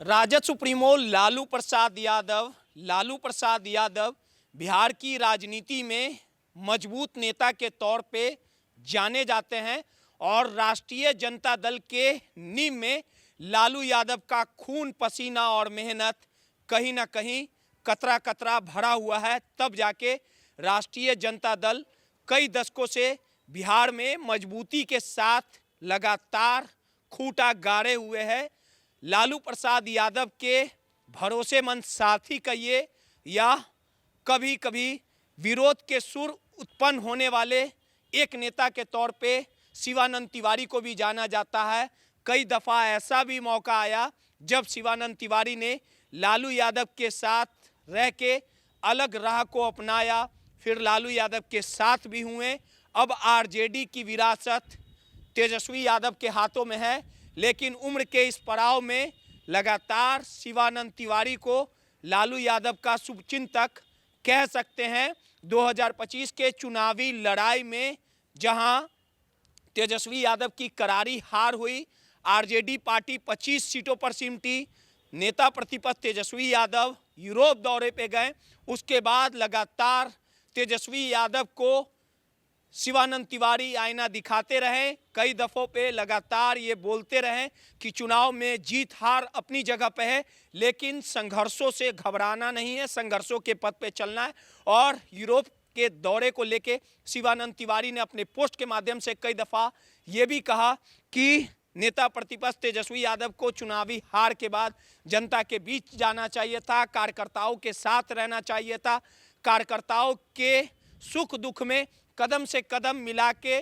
Rajad supremo Lalu Prasad Yadav Bihar की राजनीति में मजबूत नेता के तौर पे जाने जाते हैं और राष्ट्रीय जनता दल के नींव में लालू यादव का खून पसीना और मेहनत कहीं ना कहीं कतरा कतरा भरा हुआ है। तब जाके राष्ट्रीय जनता दल कई दशकों से बिहार में मजबूती के साथ लगातार खूंटा गाड़े हुए है। लालू प्रसाद यादव के भरोसेमंद साथी कहिए या कभी कभी विरोध के सुर उत्पन्न होने वाले एक नेता के तौर पे शिवानंद तिवारी को भी जाना जाता है। कई दफ़ा ऐसा भी मौका आया जब शिवानंद तिवारी ने लालू यादव के साथ रह के अलग राह को अपनाया, फिर लालू यादव के साथ भी हुए। अब आरजेडी की विरासत तेजस्वी यादव के हाथों में है, लेकिन उम्र के इस पड़ाव में लगातार शिवानंद तिवारी को लालू यादव का शुभचिंतक कह सकते हैं। 2025 के चुनावी लड़ाई में जहां तेजस्वी यादव की करारी हार हुई, आरजेडी पार्टी 25 सीटों पर सिमटी, नेता प्रतिपक्ष तेजस्वी यादव यूरोप दौरे पे गए। उसके बाद लगातार तेजस्वी यादव को शिवानंद तिवारी आईना दिखाते रहे। कई दफ़ों पे लगातार ये बोलते रहे कि चुनाव में जीत हार अपनी जगह पे है, लेकिन संघर्षों से घबराना नहीं है, संघर्षों के पथ पे चलना है। और यूरोप के दौरे को लेके शिवानंद तिवारी ने अपने पोस्ट के माध्यम से कई दफ़ा ये भी कहा कि नेता प्रतिपक्ष तेजस्वी यादव को चुनावी हार के बाद जनता के बीच जाना चाहिए था, कार्यकर्ताओं के साथ रहना चाहिए था, कार्यकर्ताओं के सुख दुख में कदम से कदम मिला के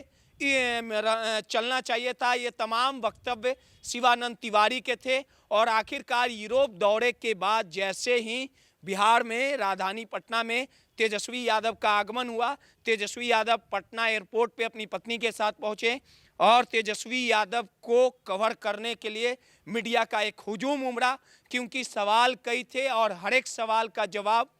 चलना चाहिए था। ये तमाम वक्तव्य शिवानंद तिवारी के थे। और आखिरकार यूरोप दौरे के बाद जैसे ही बिहार में राजधानी पटना में तेजस्वी यादव का आगमन हुआ, तेजस्वी यादव पटना एयरपोर्ट पे अपनी पत्नी के साथ पहुंचे और तेजस्वी यादव को कवर करने के लिए मीडिया का एक हुजूम उमड़ा, क्योंकि सवाल कई थे और हर एक सवाल का जवाब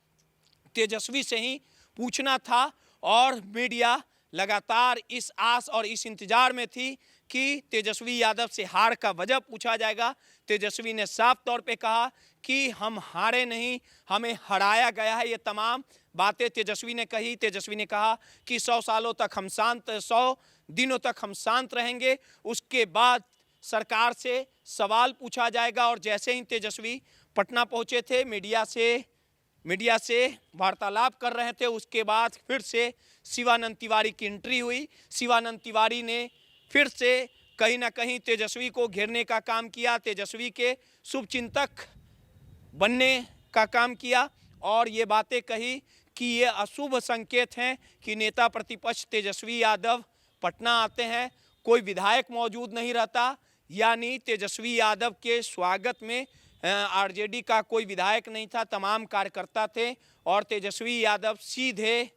तेजस्वी से ही पूछना था। और मीडिया लगातार इस आस और इस इंतजार में थी कि तेजस्वी यादव से हार का वजह पूछा जाएगा। तेजस्वी ने साफ तौर पे कहा कि हम हारे नहीं, हमें हराया गया है। ये तमाम बातें तेजस्वी ने कही। तेजस्वी ने कहा कि 100 दिनों तक हम शांत रहेंगे, उसके बाद सरकार से सवाल पूछा जाएगा। और जैसे ही तेजस्वी पटना पहुंचे थे, मीडिया से वार्तालाप कर रहे थे, उसके बाद फिर से शिवानंद तिवारी की एंट्री हुई। शिवानंद तिवारी ने फिर से कहीं ना कहीं तेजस्वी को घेरने का काम किया, तेजस्वी के शुभचिंतक बनने का काम किया और ये बातें कही कि ये अशुभ संकेत हैं कि नेता प्रतिपक्ष तेजस्वी यादव पटना आते हैं, कोई विधायक मौजूद नहीं रहता, यानी तेजस्वी यादव के स्वागत में आरजेडी का कोई विधायक नहीं था, तमाम कार्यकर्ता थे और तेजस्वी यादव सीधे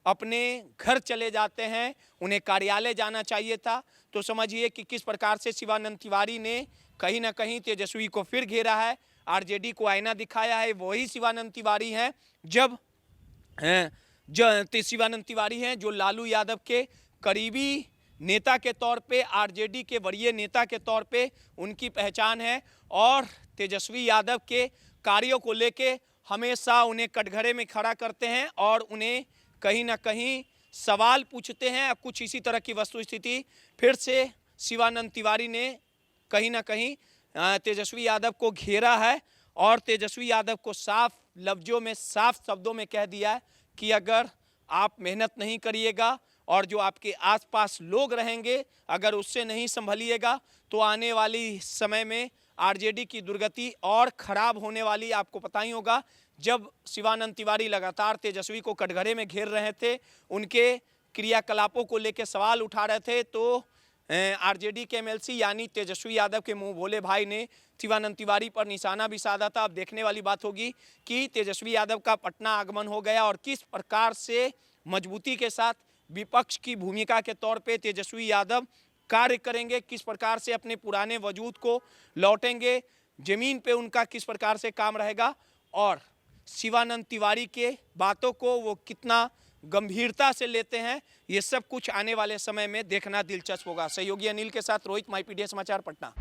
अपने घर चले जाते हैं। उन्हें कार्यालय जाना चाहिए था। तो समझिए कि किस प्रकार से शिवानंद तिवारी ने कहीं ना कहीं तेजस्वी को फिर घेरा है, आरजेडी को आईना दिखाया है। वही शिवानंद तिवारी हैं शिवानंद तिवारी हैं जो लालू यादव के करीबी नेता के तौर पे, आरजेडी के वरीय नेता के तौर पे उनकी पहचान है और तेजस्वी यादव के कार्यों को लेके हमेशा उन्हें कटघरे में खड़ा करते हैं और उन्हें कहीं ना कहीं सवाल पूछते हैं। अब कुछ इसी तरह की वस्तुस्थिति फिर से शिवानंद तिवारी ने कहीं ना कहीं तेजस्वी यादव को घेरा है और तेजस्वी यादव को साफ लफ्जों में, साफ शब्दों में कह दिया है कि अगर आप मेहनत नहीं करिएगा और जो आपके आसपास लोग रहेंगे अगर उससे नहीं संभलिएगा तो आने वाली समय में आरजेडी की दुर्गति और खराब होने वाली। आपको पता ही होगा जब शिवानंद तिवारी लगातार तेजस्वी को कटघरे में घेर रहे थे, उनके क्रियाकलापों को लेकर सवाल उठा रहे थे, तो आरजेडी के एमएलसी यानी तेजस्वी यादव के मुंह भोले भाई ने शिवानंद तिवारी पर निशाना भी साधा था। अब देखने वाली बात होगी कि तेजस्वी यादव का पटना आगमन हो गया और किस प्रकार से मजबूती के साथ विपक्ष की भूमिका के तौर पे तेजस्वी यादव कार्य करेंगे, किस प्रकार से अपने पुराने वजूद को लौटेंगे, जमीन पे उनका किस प्रकार से काम रहेगा और शिवानंद तिवारी के बातों को वो कितना गंभीरता से लेते हैं, ये सब कुछ आने वाले समय में देखना दिलचस्प होगा। सहयोगी अनिल के साथ रोहित, माईपीडीएस समाचार, पटना।